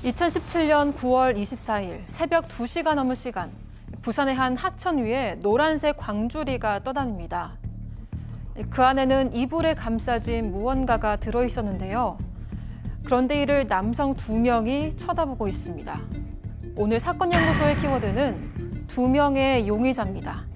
2017년 9월 24일 새벽 2시가 넘은 시간, 부산의 한 하천 위에 노란색 광주리가 떠다닙니다. 그 안에는 이불에 감싸진 무언가가 들어있었는데요. 그런데 이를 남성 2명이 쳐다보고 있습니다. 오늘 사건 연구소의 키워드는 2명의 용의자입니다.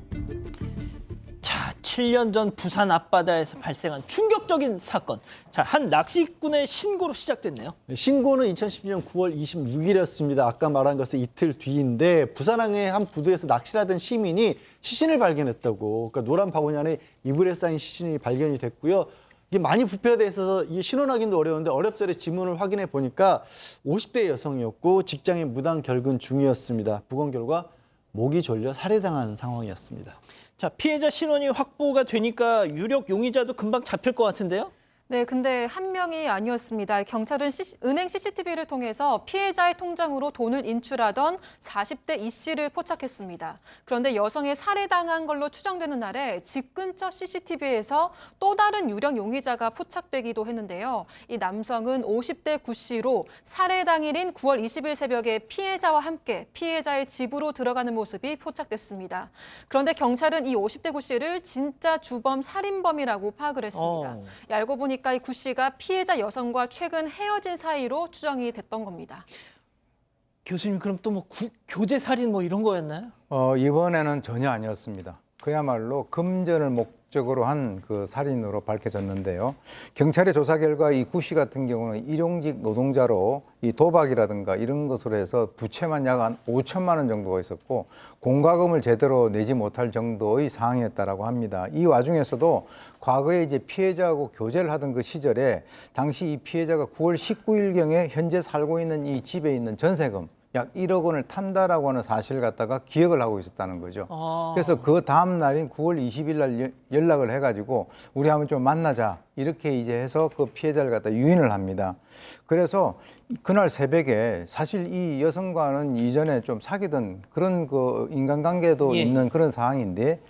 자, 7년 전 부산 앞바다에서 발생한 충격적인 사건. 자, 한 낚시꾼의 신고로 시작됐네요. 신고는 2012년 9월 26일이었습니다. 아까 말한 것은 이틀 뒤인데 부산항의 한 부두에서 낚시를 하던 시민이 시신을 발견했다고. 그러니까 노란 바구니 안에 이불에 쌓인 시신이 발견이 됐고요. 이게 많이 부패돼 있어서 이게 신원 확인도 어려운데 어렵사리 지문을 확인해 보니까 50대 여성이었고 직장인 무단 결근 중이었습니다. 부검 결과 목이 졸려 살해당한 상황이었습니다. 자, 피해자 신원이 확보가 되니까 유력 용의자도 금방 잡힐 것 같은데요? 네, 근데 한 명이 아니었습니다. 경찰은 은행 CCTV를 통해서 피해자의 통장으로 돈을 인출하던 40대 이 씨를 포착했습니다. 그런데 여성의 살해당한 걸로 추정되는 날에 집 근처 CCTV에서 또 다른 유력 용의자가 포착되기도 했는데요. 이 남성은 50대 구 씨로 살해 당일인 9월 20일 새벽에 피해자와 함께 피해자의 집으로 들어가는 모습이 포착됐습니다. 그런데 경찰은 이 50대 구 씨를 진짜 주범 살인범이라고 파악을 했습니다. 알고 보니 이 구 씨가 피해자 여성과 최근 헤어진 사이로 추정이 됐던 겁니다. 교수님, 그럼 또 뭐 교제 살인 뭐 이런 거였나요? 이번에는 전혀 아니었습니다. 그야말로 금전을 목적으로 한 그 살인으로 밝혀졌는데요. 경찰의 조사 결과 이 구 씨 같은 경우는 일용직 노동자로 이 도박이라든가 이런 것으로 해서 부채만 약 한 5천만 원 정도가 있었고 공과금을 제대로 내지 못할 정도의 상황이었다라고 합니다. 이 와중에서도 과거에 이제 피해자하고 교제를 하던 그 시절에 당시 이 피해자가 9월 19일경에 현재 살고 있는 이 집에 있는 전세금 약 1억 원을 탄다라고 하는 사실을 갖다가 기억을 하고 있었다는 거죠. 그래서 그 다음 날인 9월 20일 날 연락을 해가지고 우리 한번 좀 만나자 이렇게 이제 해서 그 피해자를 갖다 유인을 합니다. 그래서 그날 새벽에 사실 이 여성과는 이전에 좀 사귀던 그런 그 인간관계도 있는 그런 상황인데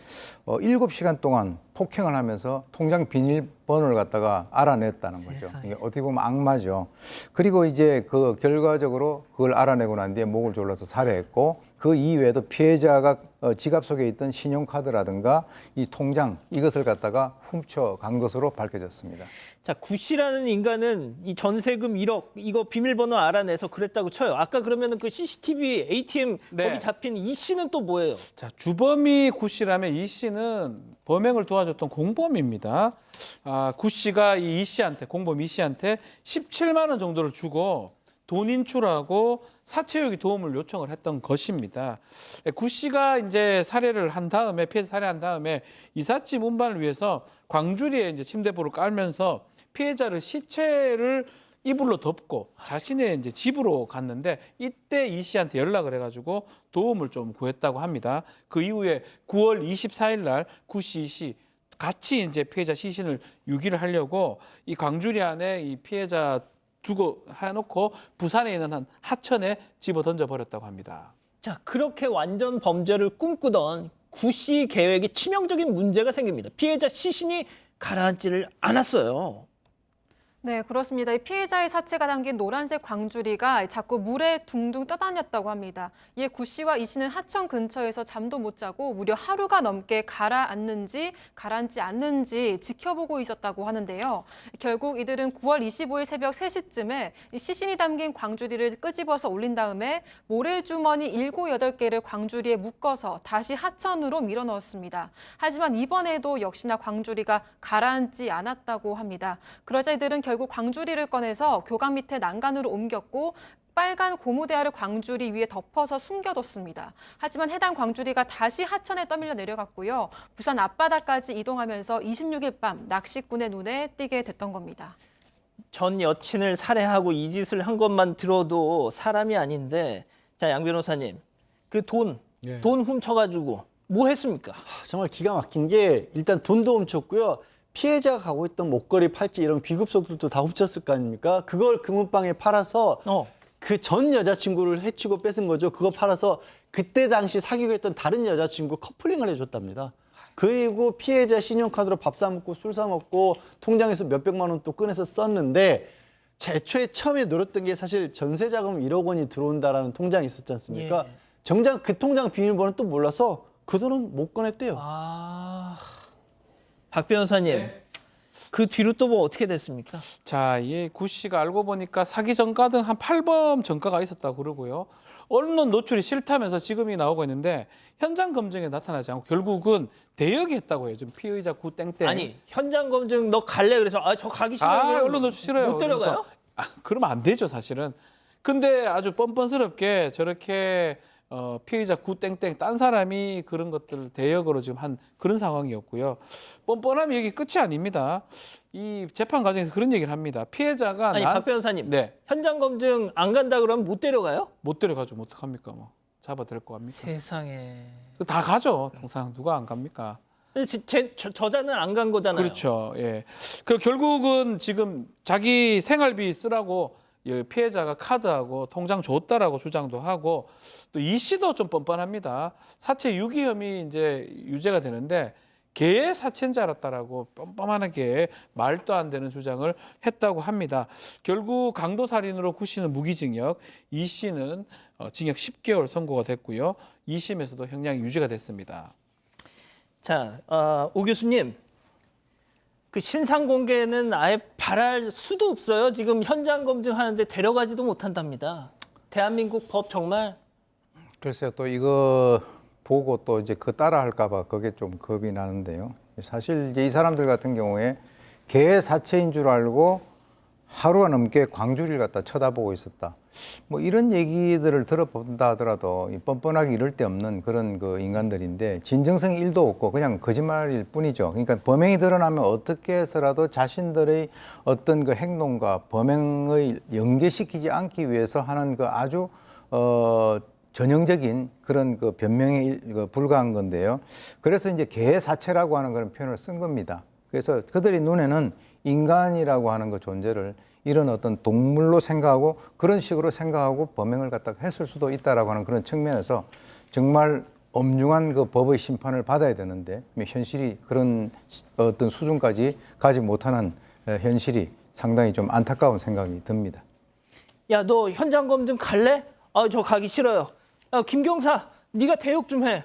7시간 동안 폭행을 하면서 통장 비밀번호를 갖다가 알아냈다는 거죠. 이게 어떻게 보면 악마죠. 그리고 이제 그 결과적으로 그걸 알아내고 난 뒤에 목을 졸라서 살해했고 그 이외에도 피해자가 지갑 속에 있던 신용카드라든가 이 통장 이것을 갖다가 훔쳐간 것으로 밝혀졌습니다. 자, 구 씨라는 인간은 이 전세금 1억 이거 비밀번호 알아내서 그랬다고 쳐요. 아까 그러면은 그 CCTV ATM 거기 잡힌 이 씨는 또 뭐예요? 자, 주범이 구 씨라면 이 씨는 범행을 도와줬던 공범입니다. 구 씨가 이 씨한테 공범 이 씨한테 17만 원 정도를 주고 돈 인출하고 사채욕이 도움을 요청을 했던 것입니다. 구 씨가 이제 살해를 한 다음에 피해자 살해한 다음에 이삿짐 운반을 위해서 광주리에 이제 침대부를 깔면서 피해자를 시체를 이불로 덮고 자신의 이제 집으로 갔는데 이때 이 씨한테 연락을 해가지고 도움을 좀 구했다고 합니다. 그 이후에 9월 24일 날 구 씨, 이 씨 같이 이제 피해자 시신을 유기를 하려고 이 광주리 안에 이 피해자 두고 해놓고 부산에 있는 한 하천에 집어 던져버렸다고 합니다. 자, 그렇게 완전 범죄를 꿈꾸던 구 씨 계획에 치명적인 문제가 생깁니다. 피해자 시신이 가라앉지를 않았어요. 네, 그렇습니다. 이 피해자의 사체가 담긴 노란색 광주리가 자꾸 물에 둥둥 떠다녔다고 합니다. 이에 구 씨와 이 씨는 하천 근처에서 잠도 못 자고 무려 하루가 넘게 가라앉는지 가라앉지 않는지 지켜보고 있었다고 하는데요. 결국 이들은 9월 25일 새벽 3시쯤에 이 시신이 담긴 광주리를 끄집어서 올린 다음에 모래주머니 7, 8개를 광주리에 묶어서 다시 하천으로 밀어넣었습니다. 하지만 이번에도 역시나 광주리가 가라앉지 않았다고 합니다. 그러자 이들은 결국 광주리를 꺼내서 교각 밑에 난간으로 옮겼고 빨간 고무대야를 광주리 위에 덮어서 숨겨뒀습니다. 하지만 해당 광주리가 다시 하천에 떠밀려 내려갔고요. 부산 앞바다까지 이동하면서 26일 밤 낚시꾼의 눈에 띄게 됐던 겁니다. 전 여친을 살해하고 이 짓을 한 것만 들어도 사람이 아닌데, 자, 양 변호사님, 그 돈 훔쳐가지고 뭐 했습니까? 정말 기가 막힌 게 일단 돈도 훔쳤고요. 피해자가 가고 있던 목걸이, 팔찌 이런 귀급속들도 다 훔쳤을 거 아닙니까? 그걸 금은방에 팔아서 그 전 여자친구를 해치고 뺏은 거죠. 그거 팔아서 그때 당시 사귀고 있던 다른 여자친구 커플링을 해줬답니다. 그리고 피해자 신용카드로 밥 사 먹고 술 사 먹고 통장에서 몇백만 원 또 꺼내서 썼는데 제초에 처음에 노렸던 게 사실 전세 자금 1억 원이 들어온다라는 통장이 있었지 않습니까? 예. 정작 그 통장 비밀번호 또 몰라서 그 돈은 못 꺼냈대요. 박 변호사님, 그 뒤로 또 뭐 어떻게 됐습니까? 자, 이 구 씨가 알고 보니까 사기 전가 등 한 8범 전가가 있었다고 그러고요. 언론 노출이 싫다면서 지금이 나오고 있는데 현장 검증에 나타나지 않고 결국은 대역이 했다고 해요. 좀 피의자 구 땡땡. 아니, 현장 검증 너 갈래 그래서 저 가기 싫어요. 언론 노출 싫어요. 못 데려가요? 그래서, 그러면 안 되죠, 사실은. 근데 아주 뻔뻔스럽게 저렇게 피의자 구 땡땡 딴 사람이 그런 것들 대역으로 지금 한 그런 상황이었고요. 뻔뻔함이 여기 끝이 아닙니다. 이 재판 과정에서 그런 얘기를 합니다. 피해자가 아니, 박 변호사님. 네, 현장 검증 안 간다 그러면 못 데려가요? 못 데려가죠. 뭐 어떡합니까? 뭐 잡아들 거 합니까? 세상에. 다 가죠. 통상 누가 안 갑니까? 근데 저자는 안 간 거잖아요. 그렇죠. 예. 그 결국은 지금 자기 생활비 쓰라고 피해자가 카드하고 통장 줬다라고 주장도 하고 또 이 씨도 좀 뻔뻔합니다. 사체 유기 혐의 이제 유죄가 되는데 개의 사체인 줄 알았다라고 뻔뻔하게 말도 안 되는 주장을 했다고 합니다. 결국 강도 살인으로 구 씨는 무기징역, 이 씨는 징역 10개월 선고가 됐고요. 2심에서도 형량이 유지가 됐습니다. 자, 오 교수님. 그 신상 공개는 아예 바랄 수도 없어요. 지금 현장 검증하는데 데려가지도 못한답니다. 대한민국 법 정말. 글쎄요, 또 이거 보고 또 이제 그 따라 할까봐 그게 좀 겁이 나는데요. 사실 이제 이 사람들 같은 경우에 개 사체인 줄 알고 하루가 넘게 광주리를 갖다 쳐다보고 있었다. 뭐 이런 얘기들을 들어본다 하더라도 이 뻔뻔하게 이럴 데 없는 그런 그 인간들인데 진정성이 1도 없고 그냥 거짓말일 뿐이죠. 그러니까 범행이 드러나면 어떻게 해서라도 자신들의 어떤 그 행동과 범행을 연계시키지 않기 위해서 하는 그 아주 전형적인 그런 그 변명에 불과한 건데요. 그래서 이제 개 사체라고 하는 그런 표현을 쓴 겁니다. 그래서 그들의 눈에는 인간이라고 하는 그 존재를 이런 어떤 동물로 생각하고 그런 식으로 생각하고 범행을 갖다가 했을 수도 있다라고 하는 그런 측면에서 정말 엄중한 그 법의 심판을 받아야 되는데 현실이 그런 어떤 수준까지 가지 못하는 현실이 상당히 좀 안타까운 생각이 듭니다. 야, 너 현장 검증 갈래? 저 가기 싫어요. 야, 김경사, 네가 대역 좀 해.